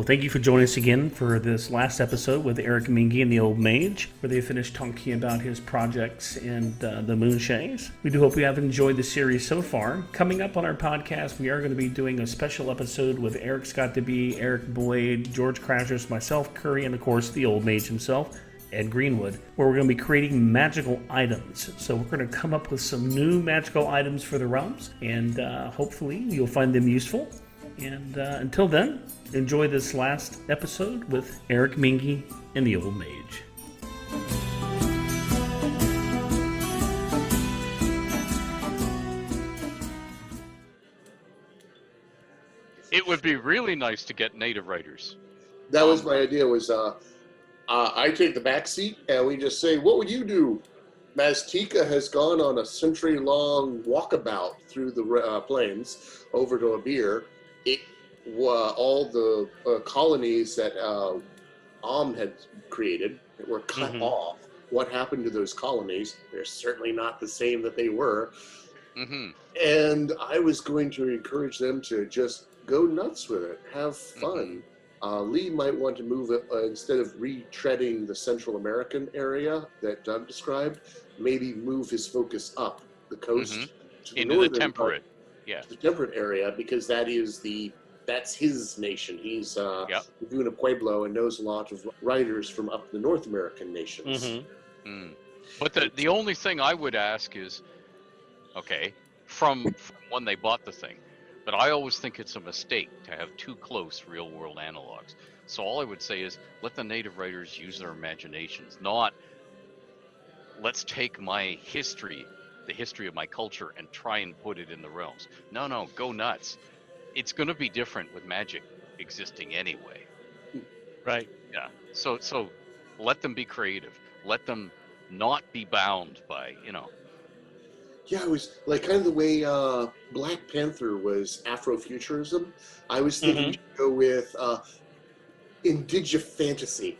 Well, thank you for joining us again for this last episode with Eric Menge and the Old Mage, where they finished talking about his projects and the Moonshays. We do hope you have enjoyed the series so far. Coming up on our podcast, we are going to be doing a special episode with Eric Scott DeBee, Eric Boyd, George Crashers, myself, Curry, and of course the Old Mage himself, Ed Greenwood, where we're going to be creating magical items. So we're going to come up with some new magical items for the realms, and hopefully you'll find them useful. And until then, enjoy this last episode with Eric Menge and the Old Mage. It would be really nice to get native writers. That was my idea, was I take the back seat and we just say, what would you do? Maztica has gone on a century-long walkabout through the plains over to Abir. All the colonies that had created were cut off. What happened to those colonies? They're certainly not the same that they were. And I was going to encourage them to just go nuts with it, have fun. Lee might want to move it, instead of retreading the Central American area that Doug described, maybe move his focus up the coast to into the temperate, the temperate area, because that's his nation. He's Laguna Pueblo and knows a lot of writers from up the North American nations. But the only thing I would ask is, okay, from when they bought the thing, but I always think it's a mistake to have too close real-world analogs. So all I would say is let the native writers use their imaginations, not let's take my history, the history of my culture, and try and put it in the realms. No, go nuts. It's going to be different with magic existing anyway. Right. Yeah. So let them be creative. Let them not be bound by, Yeah, it was like kind of the way Black Panther was Afrofuturism. I was thinking we should go with Indigifantasy.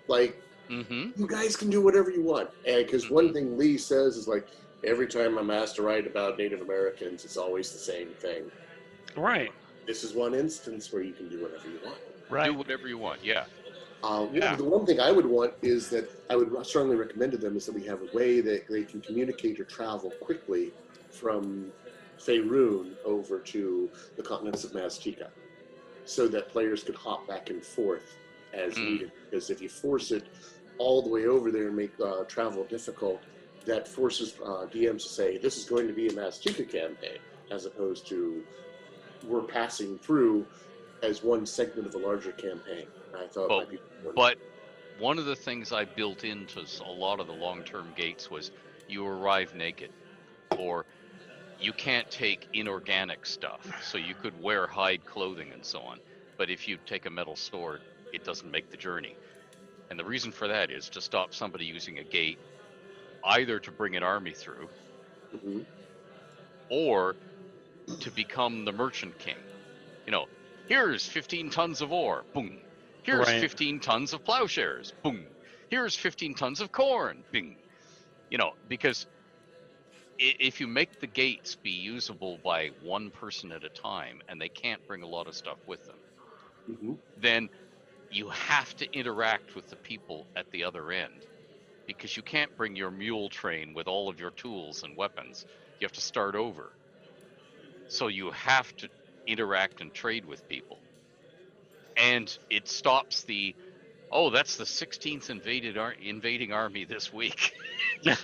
Like, you guys can do whatever you want. Because one thing Lee says is like, every time I'm asked to write about Native Americans, it's always the same thing. Right. This is one instance where you can do whatever you want. Right. Do whatever you want, yeah. The one thing I would want is that I would strongly recommend to them is that we have a way that they can communicate or travel quickly from Faerun over to the continents of Maztica, so that players could hop back and forth as needed. Because if you force it all the way over there and make travel difficult, that forces DMs to say, this is going to be a Maztica campaign, as opposed to we're passing through as one segment of a larger campaign. I thought it might be important. But one of the things I built into a lot of the long-term gates was you arrive naked, or you can't take inorganic stuff, so you could wear hide clothing and so on. But if you take a metal sword, it doesn't make the journey. And the reason for that is to stop somebody using a gate, either to bring an army through, or to become the merchant king. Here's 15 tons of ore, boom. Here's 15 tons of plowshares, boom. Here's 15 tons of corn, bing. Because if you make the gates be usable by one person at a time, and they can't bring a lot of stuff with them, then you have to interact with the people at the other end. Because you can't bring your mule train with all of your tools and weapons. You have to start over. So you have to interact and trade with people. And it stops that's the 16th invading army this week. Yeah.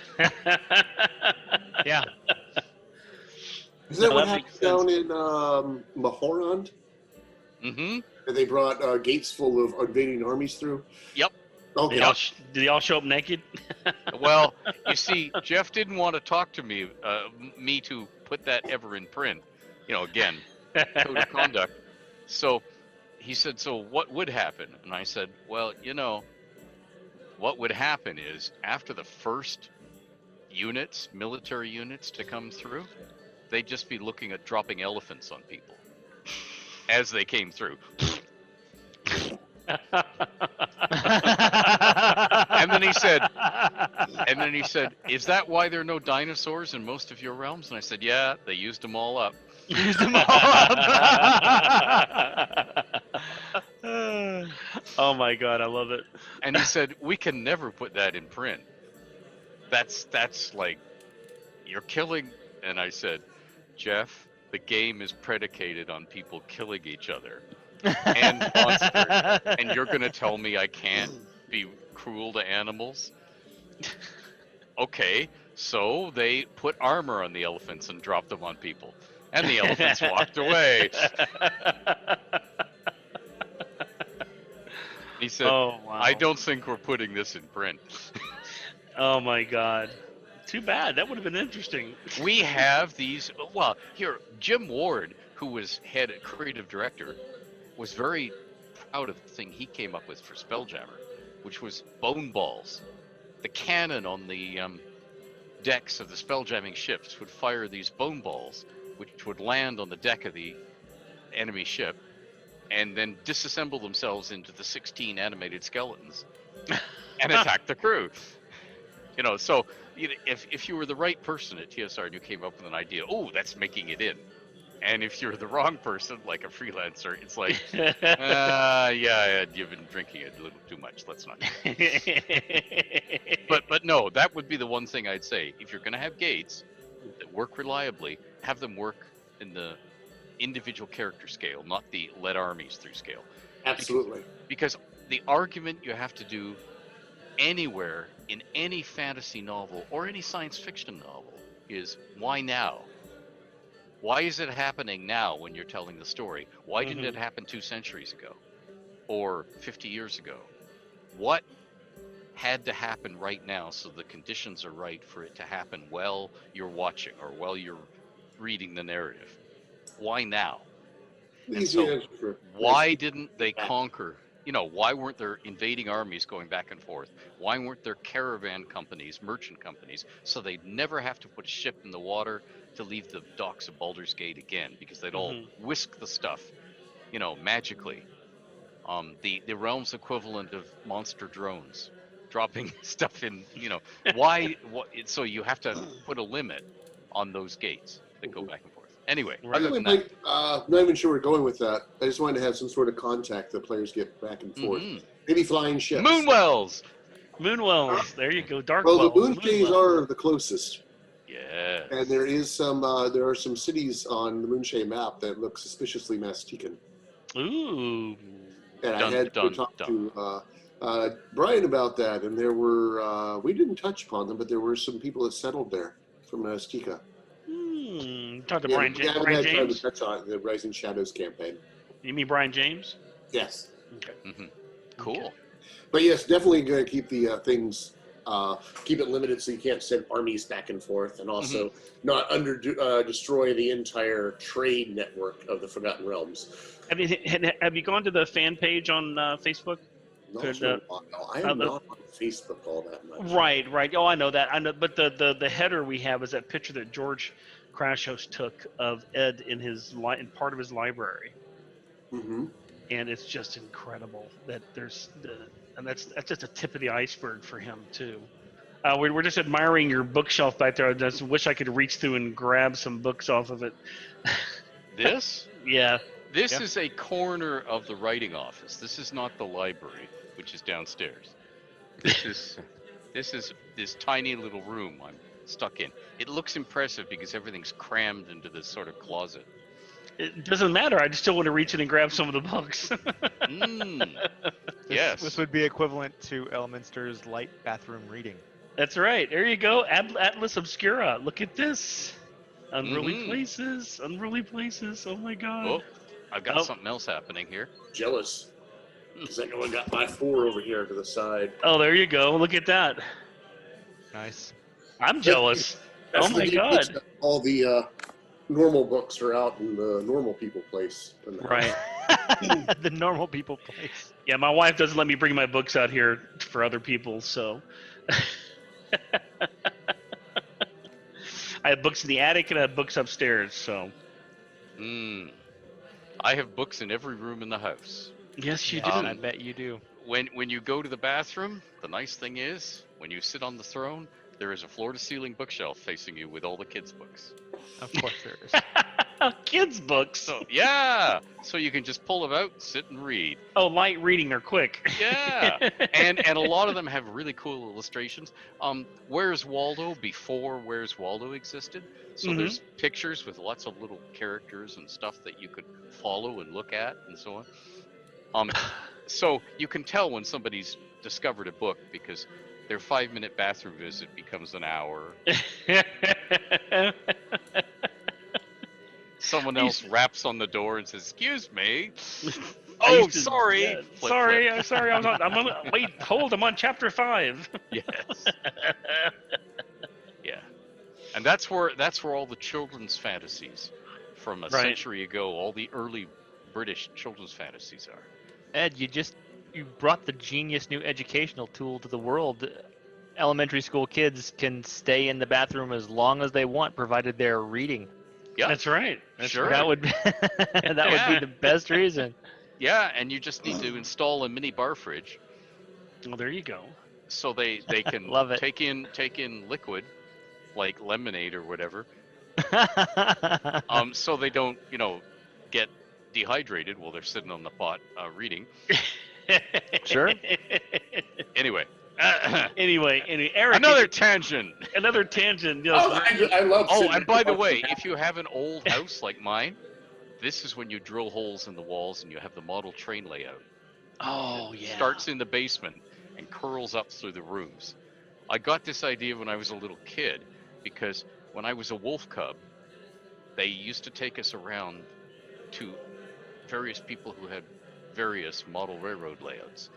Is that what happened down in Mahorand? That they brought gates full of invading armies through? Yep. Okay. Did they all show up naked? Well, you see, Jeff didn't want to talk to me to put that ever in print. Again, code of conduct. So he said, so what would happen? And I said, well, what would happen is after the first military units to come through, they'd just be looking at dropping elephants on people as they came through. And then he said, is that why there are no dinosaurs in most of your realms? And I said, yeah, they used them all up. Oh my god, I love it. And he said, we can never put that in print. That's like, you're killing. And I said, Jeff, the game is predicated on people killing each other and monsters. And you're going to tell me I can't be cruel to animals? Okay, so they put armor on the elephants and dropped them on people. And the elephants walked away. He said, Oh wow. I don't think we're putting this in print. Oh my god. Too bad. That would have been interesting. We have these. Well, here, Jim Ward, who was head creative director, was very proud of the thing he came up with for Spelljammer, which was bone balls. The cannon on the decks of the spelljamming ships would fire these bone balls, which would land on the deck of the enemy ship, and then disassemble themselves into the 16 animated skeletons and attack the crew. You know, so if you were the right person at TSR and you came up with an idea, oh, that's making it in. And if you're the wrong person, like a freelancer, it's like, yeah, you've been drinking it a little too much. Let's not. But no, that would be the one thing I'd say. If you're going to have gates that work reliably, have them work in the individual character scale, not the led armies through scale. Absolutely. Because the argument you have to do anywhere in any fantasy novel or any science fiction novel is, why now? Why is it happening now when you're telling the story? Why didn't it happen 2 centuries ago or 50 years ago? What had to happen right now so the conditions are right for it to happen while you're watching or while you're reading the narrative? Why now? And so why didn't they conquer? You know, why weren't there invading armies going back and forth? Why weren't there caravan companies, merchant companies, so they'd never have to put a ship in the water to leave the docks of Baldur's Gate again, because they'd all whisk the stuff, you know, magically. The realm's equivalent of monster drones dropping stuff in, you know, why? So you have to put a limit on those gates that go back and forth. Anyway, not even sure we're going with that. I just wanted to have some sort of contact that players get back and forth. Maybe flying ships. Moonwells! Moonwells, there you go. Dark Well, the wells, Moonshays are the closest. Yeah. And there is some. There are some cities on the Moonshay map that look suspiciously Mastican. Ooh. And I had to talk to Brian about that, and there were. We didn't touch upon them, but there were some people that settled there from Mastika. Talk to Brian James. Brian James. That's on the Rising Shadows campaign. You mean Brian James? Yes. Okay. Cool. Okay. But yes, definitely going to keep the things, keep it limited so you can't send armies back and forth, and also not destroy the entire trade network of the Forgotten Realms. Have you gone to the fan page on Facebook? No, I am not on Facebook all that much. Right. Oh, I know that. I know, but the header we have is that picture that George Crashhouse took of Ed in in part of his library, and it's just incredible that and that's just a tip of the iceberg for him too. We're just admiring your bookshelf back there. I just wish I could reach through and grab some books off of it. This? Yeah. This is a corner of the writing office. This is not the library, which is downstairs. This is this tiny little room I'm stuck in. It looks impressive because everything's crammed into this sort of closet. It doesn't matter. I just still want to reach in and grab some of the books. Yes. This would be equivalent to Elminster's light bathroom reading. That's right. There you go. Atlas Obscura. Look at this. Unruly places. Unruly places. Oh my god. Oh, I've got something else happening here. Jealous. Because I know I got my 4 over here to the side. Oh, there you go. Look at that. Nice. I'm jealous. Oh my god. All the normal books are out in the normal people place. Right. The normal people place. Yeah, my wife doesn't let me bring my books out here for other people, so. I have books in the attic and I have books upstairs, so. I have books in every room in the house. Yes, you do. I bet you do. When you go to the bathroom, the nice thing is, when you sit on the throne, there is a floor-to-ceiling bookshelf facing you with all the kids' books. Of course there is. Kids' books. So yeah, so you can just pull them out, sit and read. Oh, light reading or quick. Yeah, and a lot of them have really cool illustrations. Where's Waldo before Where's Waldo existed? So there's pictures with lots of little characters and stuff that you could follow and look at and so on. So you can tell when somebody's discovered a book because their 5-minute bathroom visit becomes an hour. Someone else raps on the door and says, "Excuse me." Oh, sorry. Yeah, Flip, sorry, flip. I'm sorry. Wait, hold. I'm on chapter 5. Yes. Yeah. And that's where all the children's fantasies from a century ago, all the early British children's fantasies are. Ed, you brought the genius new educational tool to the world. Elementary school kids can stay in the bathroom as long as they want, provided they're reading. Yeah, That's right. Sure. That would be the best reason. Yeah, and you just need to install a mini bar fridge. Well, there you go. So they can Love it. take in liquid, like lemonade or whatever. So they don't, get dehydrated while they're sitting on the pot reading. Sure. Anyway. Anyway, Eric. Another tangent. Another tangent. Oh, I love. Oh, sitting and by the across way, bathroom. if you have an old house like mine, this is when you drill holes in the walls and you have the model train layout. Oh, It yeah. starts in the basement and curls up through the rooms. I got this idea when I was a little kid because when I was a wolf cub, they used to take us around to various people who had various model railroad layouts.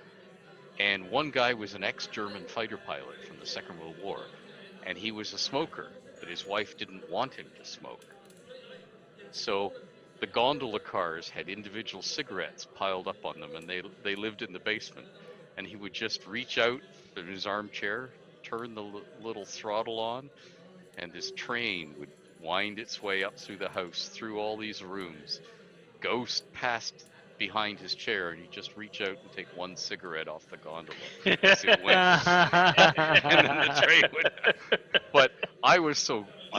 And one guy was an ex-German fighter pilot from the Second World War, and he was a smoker, but his wife didn't want him to smoke. So the gondola cars had individual cigarettes piled up on them, and they lived in the basement. And he would just reach out in his armchair, turn the little throttle on, and this train would wind its way up through the house, through all these rooms, ghost past behind his chair, and he'd just reach out and take one cigarette off the gondola as it went. And then the train would. But I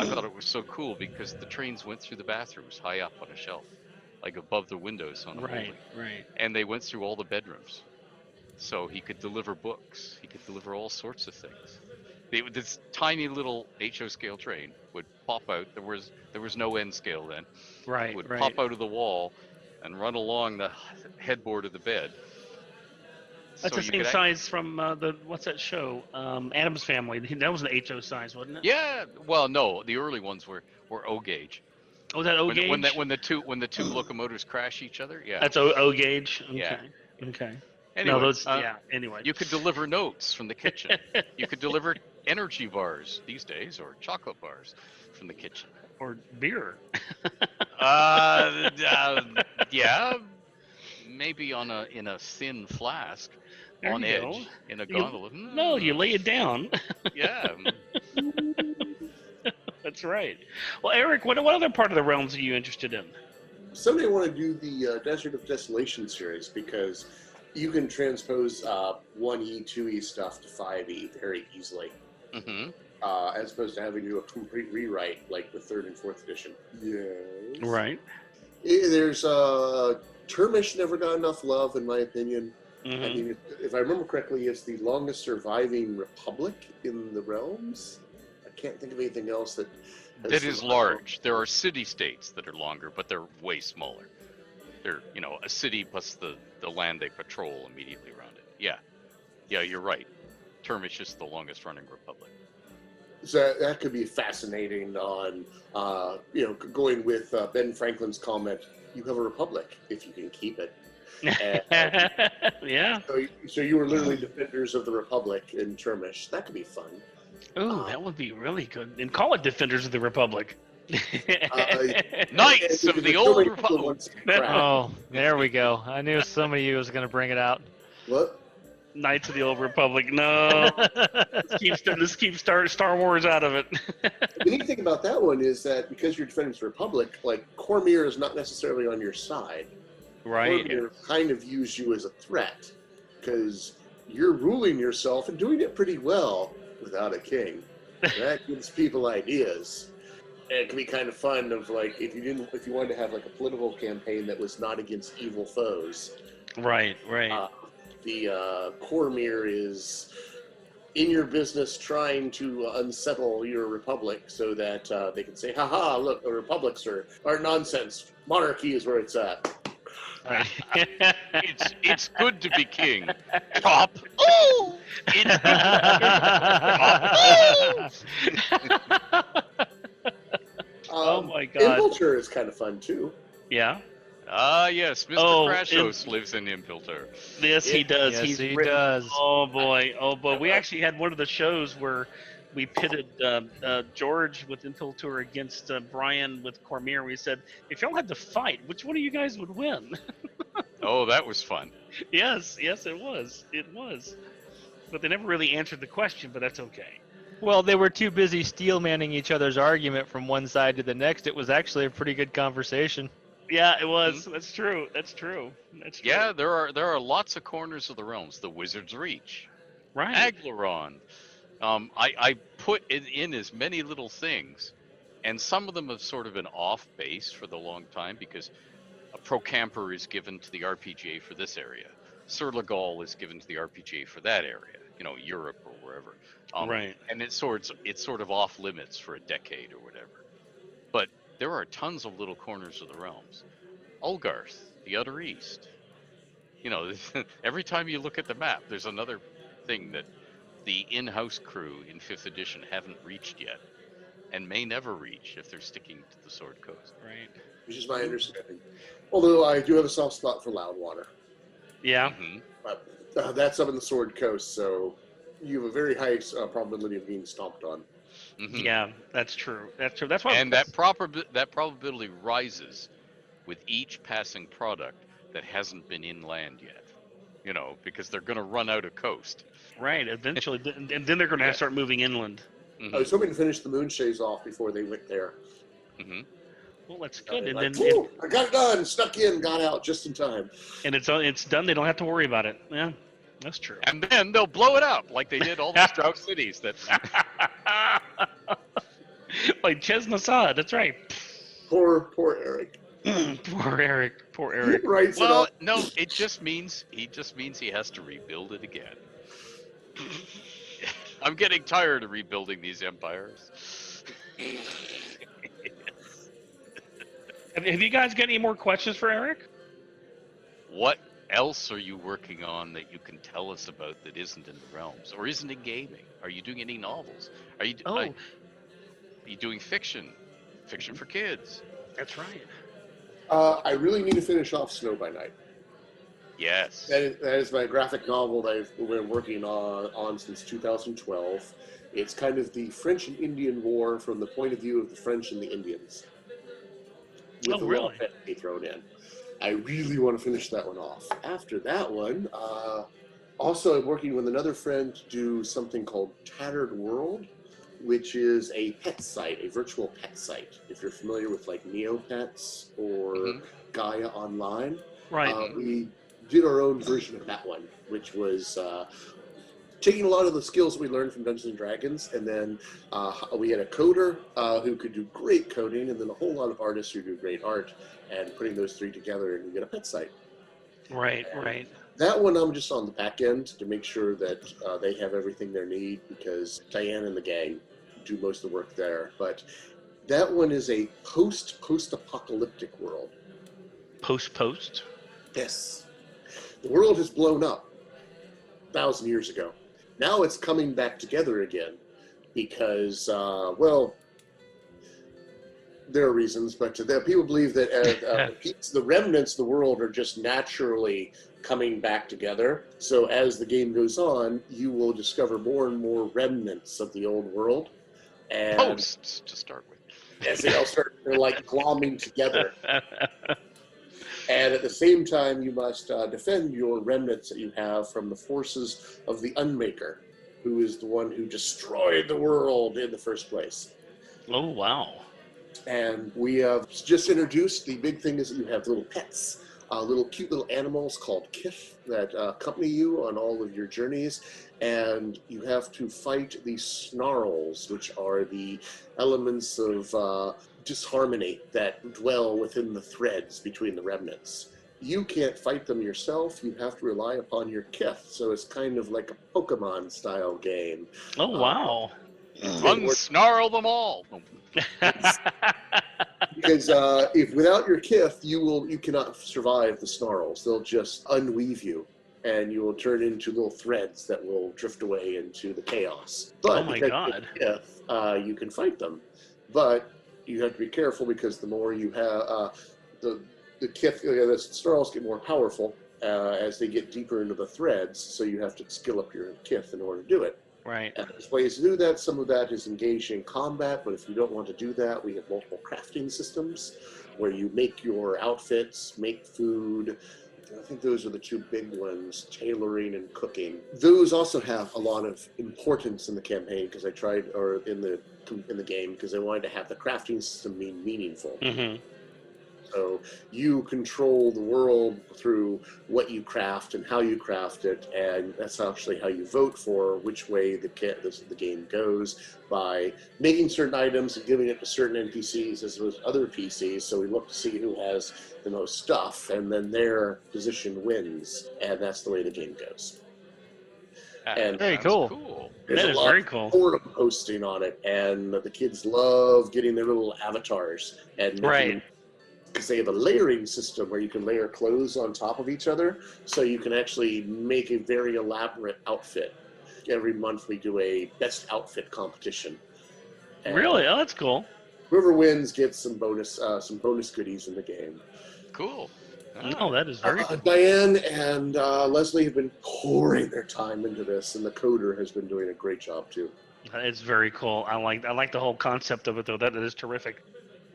thought it was so cool because the trains went through the bathrooms high up on a shelf, like above the windows on the building. Right. And they went through all the bedrooms. So he could deliver books. He could deliver all sorts of things. This tiny little HO scale train would pop out. There was no N scale then. Right. It would pop out of the wall and run along the headboard of the bed. That's So the you same could size from what's that show? Addams Family. That was an HO size, wasn't it? Yeah. Well, no, the early ones were O gauge. Oh, was that O gauge? When the two locomotives crash each other. Yeah. That's O gauge. Okay. Yeah. Okay. Anyway, No, those. Anyway. you could deliver notes from the kitchen. You could deliver energy bars these days, or chocolate bars from the kitchen. Or beer. Yeah, maybe in a thin flask, There on you edge, go. in a gondola. No, you lay it down. Yeah. That's right. Well, Eric, what other part of the realms are you interested in? Someday I want to do the Desert of Desolation series because you can transpose 1E, 2E stuff to 5E very easily, Mm-hmm. as opposed to having to do a complete rewrite like the 3rd and 4th edition. Yes. Right. There's Termish never got enough love, in my opinion. Mm-hmm. I mean, if I remember correctly, it's the longest surviving republic in the realms. I can't think of anything else that That is large. There are city-states that are longer, but they're way smaller. They're, a city plus the land they patrol immediately around it. Yeah, you're right. Termish is the longest-running republic. So that could be fascinating on, going with Ben Franklin's comment, you have a republic if you can keep it. Yeah. So you were literally defenders of the republic in Termish. That could be fun. Ooh, that would be really good. And call it Defenders of the Republic. Knights of the Old Republic. Oh, there we go. I knew somebody of you was going to bring it out. What? Knights of the Old Republic. No. Let's keep Star Wars out of it. The neat thing about that one is that because you're defending the republic, like Cormier is not necessarily on your side. Right. Cormier kind of views you as a threat because you're ruling yourself and doing it pretty well without a king. That gives people ideas. it could be kind of fun of like if you wanted to have like a political campaign that was not against evil foes. Right. The Cormyr is in your business trying to unsettle your republic so that they can say, haha, look, the republics are nonsense. Monarchy is where it's at. It's good to be king. Chop. Oh, it's good to be Oh my God. Infiltrator is kind of fun too. Yeah. Yes, Mr. Oh, Crashos lives in Impilter. Yes, he does. Yes, He's he written. does. Oh boy. We actually had one of the shows where we pitted George with Impiltor against Brian with Cormyr. We said, if y'all had to fight, which one of you guys would win? Oh, that was fun. Yes, it was. It was. But they never really answered the question, but that's okay. Well, they were too busy steel manning each other's argument from one side to the next. It was actually a pretty good conversation. Yeah, it was. That's true. Yeah, there are lots of corners of the realms. The Wizard's Reach, Right. Aglaron. I put in as many little things, and some of them have sort of been off base for the long time because a pro camper is given to the RPGA for this area. Sir Legal is given to the RPGA for that area, Europe or wherever. Right. And it's sort of off limits for a decade or whatever. But there are tons of little corners of the realms. Ulgarth, the Utter East. Every time you look at the map, there's another thing that the in-house crew in 5th edition haven't reached yet, and may never reach if they're sticking to the Sword Coast. Right. Which is my understanding. Although I do have a soft spot for Loudwater. Yeah. Mm-hmm. But that's up in the Sword Coast, so you have a very high probability of being stomped on. Mm-hmm. Yeah, that's true. That's why. And that probability rises with each passing product that hasn't been inland yet. Because they're going to run out of coast. Right. Eventually, and then they're going to have to start moving inland. Mm-hmm. I was hoping to finish the Moonshays off before they went there. Mm-hmm. Well, that's good. And Like, then I got it done, snuck in, got out just in time. and it's done. They don't have to worry about it. Yeah, that's true. And then they'll blow it up like they did all the Strauss cities. That Like Chesnasad. That's right. Poor Eric. Poor Eric. Right. well, no, it just means he has to rebuild it again. I'm getting tired of rebuilding these empires. Have you guys got any more questions for Eric? What else are you working on that you can tell us about that isn't in the realms or isn't in gaming? Are you doing any novels? Are you doing fiction? Fiction for kids? That's right. I really need to finish off Snow by Night. Yes. That is my graphic novel that I've been working on since 2012. It's kind of the French and Indian War from the point of view of the French and the Indians. With really? a little thrown in. I really want to finish that one off. After that one, also I'm working with another friend to do something called Tattered World, which is a pet site, a virtual pet site. If you're familiar with like Neopets or Gaia Online, Right. we did our own version of that one, which was taking a lot of the skills we learned from Dungeons and Dragons, and then we had a coder who could do great coding, and then a whole lot of artists who do great art, and putting those three together, and you get a pet site. Right. That one I'm just on the back end to make sure that they have everything they need, because Diane and the gang do most of the work there. But that one is a post-apocalyptic world. Post. Yes. The world has blown up 1,000 years ago. Now it's coming back together again because, there are reasons, but people believe that the remnants of the world are just naturally coming back together. So as the game goes on, you will discover more and more remnants of the old world. And Posts to start with. as they all start, they're like glomming together. And at the same time, you must defend your remnants that you have from the forces of the Unmaker, who is the one who destroyed the world in the first place. Oh, wow. And we have just introduced, the big thing is that you have little pets cute little animals called kith that accompany you on all of your journeys, and you have to fight the snarls, which are the elements of disharmony that dwell within the threads between the remnants. You can't fight them yourself. You have to rely upon your kith. So it's kind of like a Pokemon-style game. Oh, wow. Unsnarl them all. Because if without your kith, you cannot survive the snarls. They'll just unweave you, and you will turn into little threads that will drift away into the chaos. But Oh my God. Kith, you can fight them, but you have to be careful because the more you have the kith, the snarls get more powerful as they get deeper into the threads. So you have to skill up your kith in order to do it. Right. And there's ways to do that. Some of that is engaged in combat, but if you don't want to do that, we have multiple crafting systems where you make your outfits, make food. I think those are the two big ones, tailoring and cooking. Those also have a lot of importance in the campaign because I tried, or in the game, because I wanted to have the crafting system be meaningful. Mm-hmm. So you control the world through what you craft and how you craft it, and that's actually how you vote for which way the game goes, by making certain items and giving it to certain NPCs as well as other PCs. So we look to see who has the most stuff, and then their position wins, and that's the way the game goes. And Very Sounds cool. there's That a is lot very of cool. forum posting on it, and the kids love getting their little avatars and Right. because they have a layering system where you can layer clothes on top of each other, so you can actually make a very elaborate outfit. Every month we do a best outfit competition. And Really? Oh, that's cool. whoever wins gets some bonus goodies in the game. Cool. No, that is very cool. Diane and Leslie have been pouring their time into this, and the coder has been doing a great job too. It's very cool. I like the whole concept of it, though. That is terrific.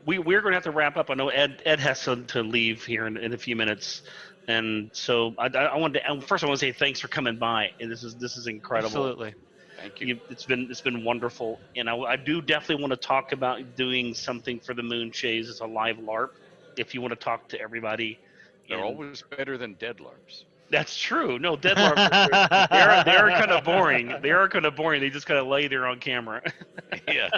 We're going to have to wrap up. I know Ed has to leave here in a few minutes, and so I wanted to first I want to say thanks for coming by. And this is incredible. Absolutely. Thank you. It's been wonderful, and I do definitely want to talk about doing something for the Moon Shays as a live LARP. If you want to talk to everybody, They're and- always better than dead LARPs. That's true. No, dead LARPs they are kind of boring. They are kind of boring. They just kind of lay there on camera. Yeah.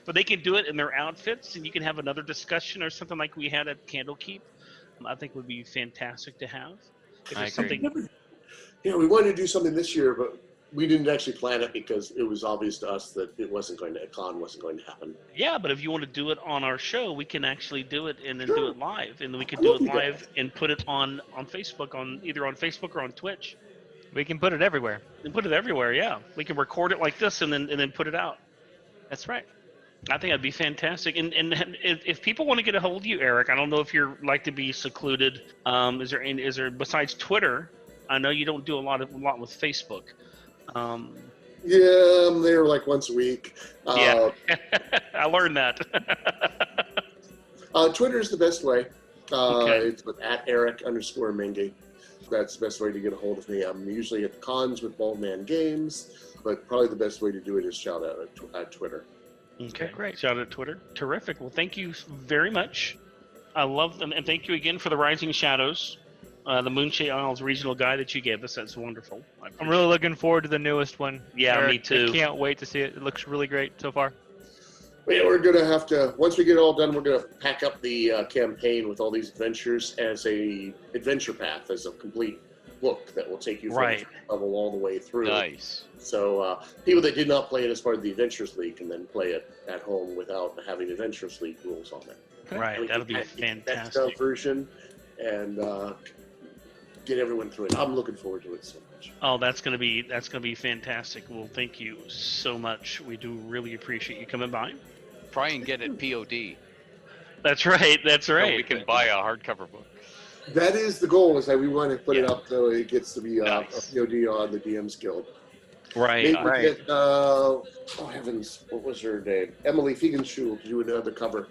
But they can do it in their outfits, and you can have another discussion or something like we had at Candlekeep. I think would be fantastic to have. If I there's agree. something, Yeah, we wanted to do something this year, but we didn't actually plan it because it was obvious to us that a con wasn't going to happen. yeah, but if you want to do it on our show, we can actually do it and then Sure. do it live, and then we can I do love it you guys. live and put it on Facebook, either on Facebook or on Twitch. We can put it everywhere. And put it everywhere. Yeah, we can record it like this and then put it out. That's right. I think that'd be fantastic. And if people want to get a hold of you, Eric, I don't know if you're like to be secluded. Is there besides Twitter? I know you don't do a lot with Facebook. Yeah, I'm there like once a week. Yeah, I learned that. Twitter's the best way. Okay. It's with @Eric_Menge. That's the best way to get a hold of me. I'm usually at cons with Bald Man Games, but probably the best way to do it is shout out at Twitter. Okay, Great. Shout out at Twitter. Terrific. Well, thank you very much. I love them, and thank you again for the Rising Shadows, the Moonshay Isles regional guide that you gave us. That's wonderful. I'm really looking forward to the newest one. Yeah, Eric. me too. I can't wait to see it. It looks really great so far. Yeah, we're gonna have to, once we get it all done, we're gonna pack up the campaign with all these adventures as a adventure path, as a complete book that will take you from Right. the level all the way through. Nice. So people that did not play it as part of the Adventures League can then play it at home without having Adventures League rules on it. Right, that'll be That's the fantastic. version, and get everyone through it. I'm looking forward to it so much. Oh, that's gonna be fantastic. Well, thank you so much. We do really appreciate you coming by. Try and get it POD. That's right. That's So right. we can buy a hardcover book. That is the goal, is that we want to put it Yeah. up so it gets to be Nice. a POD on the DM's Guild. Right. Maybe Right. get, oh heavens, what was her name? Emily Fiegenschul to do another cover.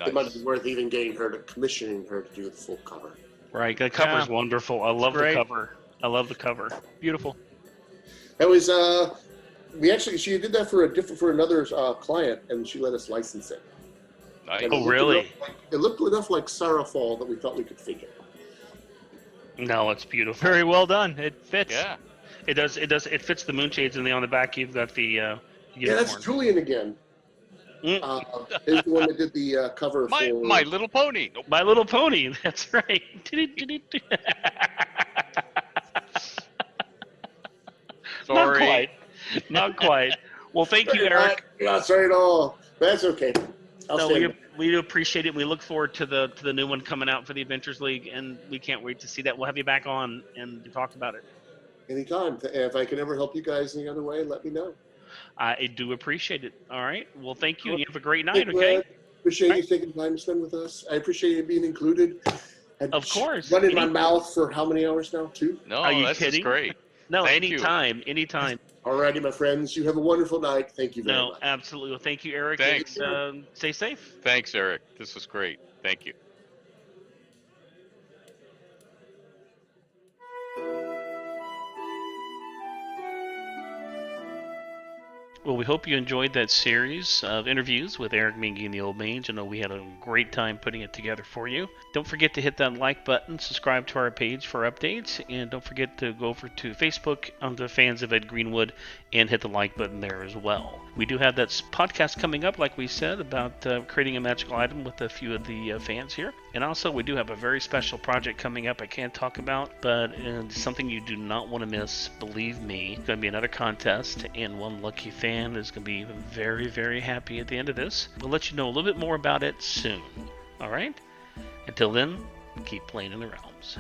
It might Nice. be worth even commissioning her to do the full cover. Right. The cover's Yeah. wonderful. I love the great. cover. I love the cover. Beautiful. That was she did that for another client, and she let us license it. Nice. And Oh, really? It looked enough like Sarafall that we thought we could fake it. No, it's beautiful. Very well done. It fits. Yeah. It does. It does. It fits the moonshades, and on the back you've got the Yeah, unicorn. that's Julian again. Is the one that did the cover My for My Little Pony. Nope. My Little Pony. That's right. Not Sorry. quite. Not quite. Well, thank you, You're Eric. not sorry at all. That's okay. I'll No, stand. we do appreciate it. We look forward to the new one coming out for the Adventures League, and we can't wait to see that. We'll have you back on and talk about it. Anytime. If I can ever help you guys any other way, let me know. I do appreciate it. All right. Well, thank you, and you have a great night. Thank you, Okay. Ed. Appreciate All you right. taking time to spend with us. I appreciate you being included. And Of course. Running my mouth for how many hours now? 2? No, Are you this kidding? is great. No, Thank you. anytime. Alrighty, my friends. You have a wonderful night. Thank you very No, much. absolutely. Well, thank you, Eric. Thanks. And, stay safe. Thanks, Eric. This was great. Thank you. Well, we hope you enjoyed that series of interviews with Eric Menge and the Old Mage. I know we had a great time putting it together for you. Don't forget to hit that like button, subscribe to our page for updates, and don't forget to go over to Facebook on the Fans of Ed Greenwood and hit the like button there as well. We do have that podcast coming up, like we said, about creating a magical item with a few of the fans here. And also, we do have a very special project coming up I can't talk about, but it's something you do not want to miss. Believe me, it's going to be another contest, and one lucky fan is going to be very, very happy at the end of this. We'll let you know a little bit more about it soon. All right? Until then, keep playing in the realms.